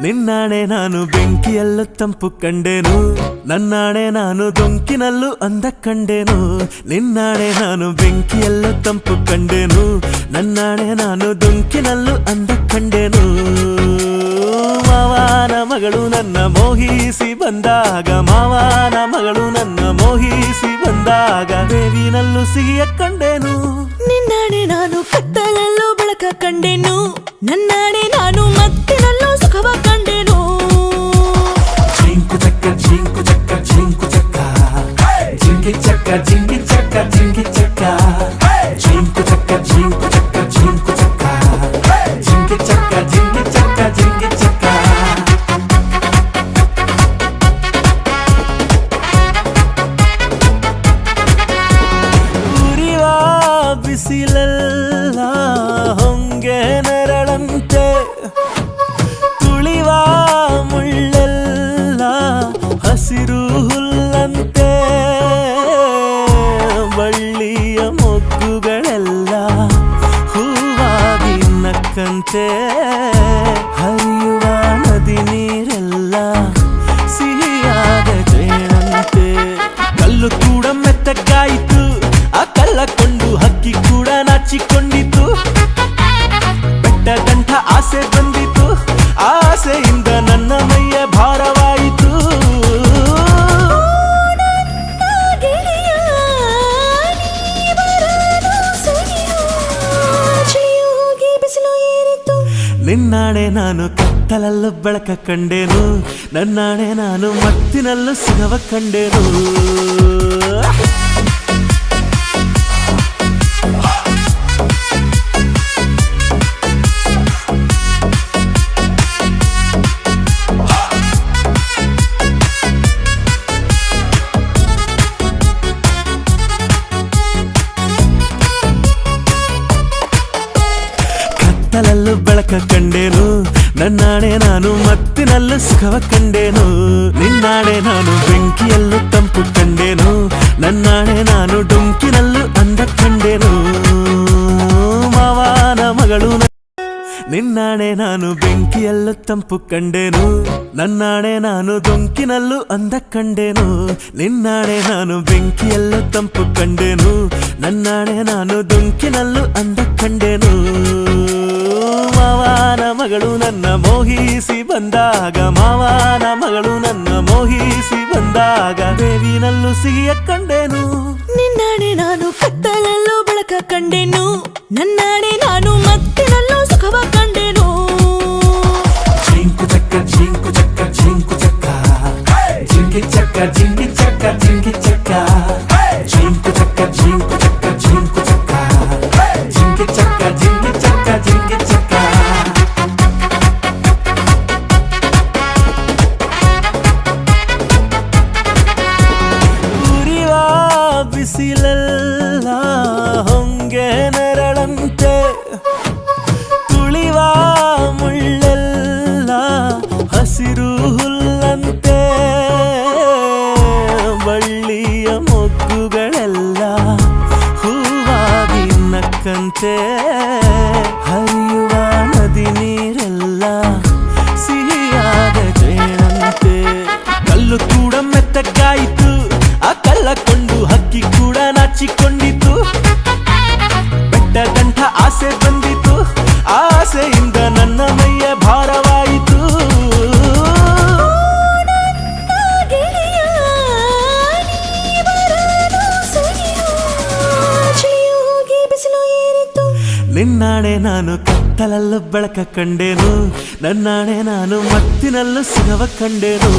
ನಿನ್ನಾಣೆ ನಾನು ಬೆಂಕಿಯಲ್ಲೂ ತಂಪು ಕಂಡೆನು, ನನ್ನಾಣೆ ನಾನು ದೊಂಕಿನಲ್ಲೂ ಅಂದ ಕಂಡೆನು. ನಿನ್ನಾಣೆ ನಾನು ಬೆಂಕಿಯಲ್ಲೂ ತಂಪು ಕಂಡೆನು, ನನ್ನಾಣೆ ನಾನು ದೊಂಕಿನಲ್ಲೂ ಅಂದ ಕಂಡೆನು. ಮಾವನ ಮಗಳು ನನ್ನ ಮೋಹಿಸಿ ಬಂದಾಗ, ಮಾವನ ಮಗಳು ನನ್ನ ಮೋಹಿಸಿ ಬಂದಾಗ ಬೇವಿನಲ್ಲೂ ಸಿಹಿಯ ಕಂಡೆನು. ನಿನ್ನಾಣೆ ನಾನು ಕತ್ತಲಲ್ಲೂ ಬೆಳಕ ಕಂಡೆನು, ನನ್ನಾಣೆ ನಾನು ಮತ್ತಿನಲ್ಲೂ ಸುಖವ ಕಂಡೆನು. ಜಿಂಕು ಚಕ್ಕ ಜಿಂಕು ಚಕ್ಕ ಜಿಂಕು ಚಕ್ಕ ಜಿಂಗಿ ಚಕ್ಕ ಜಿಂಗಿ ಚಕ್ಕ ಜಿಂಗಿ ಚಕ್ಕ ಜಿಂಕು ಚಕ್ಕ ಜಿಂಕು ಚಕ್ಕ ಜಿಂಕು ಚಕ್ಕ ಜಿಂಗಿ ಚಕ್ಕ ಜಿಂಗಿ ಚಕ್ಕ ಜಿಂಗಿ ಚಕ್ಕ. ಉರಿವ ಬಿಸಿಲೆಲ್ಲ ಹೊಂಗೆ ನೆರಳಂತೆ, ತುಳಿವ ಮುಳ್ಳೆಲ್ಲ ಹಸಿರು ಹುಲ್ಲಂತೆ, ಬಳ್ಳಿಯ ಮೊಗ್ಗುಗಳೆಲ್ಲ ಹೂವಾಗಿ ನಕ್ಕಂತೆ, ಹರಿಯುವ ನದಿ ನೀರೆಲ್ಲ ಸಿಹಿಯಾದ ಜೇನಂತೆ. ಕಲ್ಲು ಕೂಡ ಮೆತ್ತಗಾಯಿತು, ಆ ಕಲ್ಲ ಕೊಂಡು ಹಕ್ಕಿ ಕೂಡ ನಾಚಿಕೊಂಡಿತು. ಬೆಟ್ಟ ಗಂಟ ಆಸೆ ಬಂದಿತು, ಆಸೆಯಿಂದ ನನ್ನ ಮೈಯ ಭಾರವಾಯಿತು. ನಿನ್ನಾಣೆ ನಾನು ಕತ್ತಲಲ್ಲೂ ಬೆಳಕ ಕಂಡೆನು, ನನ್ನಾಣೆ ನಾನು ಮತ್ತಿನಲ್ಲೂ ಸುಖವ ಕಂಡೆನು. ಕತ್ತಲಲ್ಲೂ ಬೆಳಕ ಕಂಡೆನು, ನನ್ನಾಣೆ ನಾನು ಮತ್ತಿನಲ್ಲೂ ಸುಖವ ಕಂಡೆನು. ನಿನ್ನಾಣೆ ನಾನು ಬೆಂಕಿಯಲ್ಲೂ ತಂಪು ಕಂಡೆನು, ನನ್ನಾಣೆ ನಾನು ಡೊಂಕಿನಲ್ಲೂ ಅಂದ ಕಂಡೆನು. ಮಾವನ ಮಗಳು ನಿನ್ನಾಣೆ ನಾನು ಬೆಂಕಿಯಲ್ಲೂ ತಂಪು ಕಂಡೆನು, ನನ್ನಾಣೆ ನಾನು ದೊಂಕಿನಲ್ಲೂ ಅಂದ ಕಂಡೆನು. ನಿನ್ನಾಣೆ ನಾನು ಬೆಂಕಿಯಲ್ಲೂ ತಂಪು ಕಂಡೆನು, ನನ್ನಾಣೆ ನಾನು ದೊಂಕಿನಲ್ಲೂ ಅಂದ ಕಂಡೆನು. ಮಾವನ ಮಗಳು ನನ್ನ ಮೋಹಿಸಿ ಬಂದಾಗ, ಮಾವನ ಮಗಳು ನನ್ನ ಮೋಹಿಸಿ ಬಂದಾಗ ಬೇವಿನಲ್ಲೂ ಸಿಹಿಯ ಕಂಡೆನು. ನಿನ್ನಾಣೆ ನಾನು ಕತ್ತಲಲ್ಲೂ ಬೆಳಕ ಕಂಡೆನು, ನನ್ನಾಣೆ ನಾನು ಮತ್ತಿನಲ್ಲೂ ಸುಖವ ಕಂಡೆನು. ಜಿಂಕು ಚಕ್ಕ ಜಿಂಕು ಚಕ್ಕ ಜಿಂಕು ಚಕ್ಕ ಜಿಂಗಿ ಚಕ್ಕ ಜಿಂಗಿ ಚಕ್ಕ ಜಿಂಗಿ ಚಕ್ಕ ಜಿಂಕು ಚಕ್ಕ ಜಿಂಕು ಚಕ್ಕ ಜಿಂಕು ಚಕ್ಕ ಜಿಂಗಿ ಚಕ್ಕ ಜಿಂಗಿ ಚಕ್ಕ ಜಿಂಗಿ ಚಕ್ಕ. ಉರಿವ ಬಿಸಿಲೆಲ್ಲ ಹೊಂಗೆ ನೆರಳಂತೆ, ತುಳಿವ ಮುಳ್ಳೆಲ್ಲ ಹಸಿರು ಹುಲ್ಲಂತೆ, ಬಳ್ಳಿಯ ಮೊಗ್ಗುಗಳೆಲ್ಲ ಹೂವಾಗಿ ನಕ್ಕಂತೆ, ಹರಿಯುವ ನದಿ ನೀರೆಲ್ಲ ಸಿಹಿಯಾದ ಜೇನಂತೆ. ಕಲ್ಲು ಕೂಡ ಮೆತ್ತಗಾಯಿತು, ಆ ಕಲ್ಲ ಕೊಂಡು ಹಕ್ಕಿ ಕೂಡ ನಾಚಿಕೊಂಡಿತು. ಬೆಟ್ಟ ಗಂಟ ಆಸೆ ಬಂದಿತು, ಆಸೆಯಿಂದ ನನ್ನ ಮೈಯ ಭಾರವಾಯಿತು. ನಿನ್ನಾಣೆ ನಾನು ಕತ್ತಲಲ್ಲೂ ಬೆಳಕ ಕಂಡೆನು, ನನ್ನಾಣೆ ನಾನು ಮತ್ತಿನಲ್ಲೂ ಸುಖವ ಕಂಡೆನು.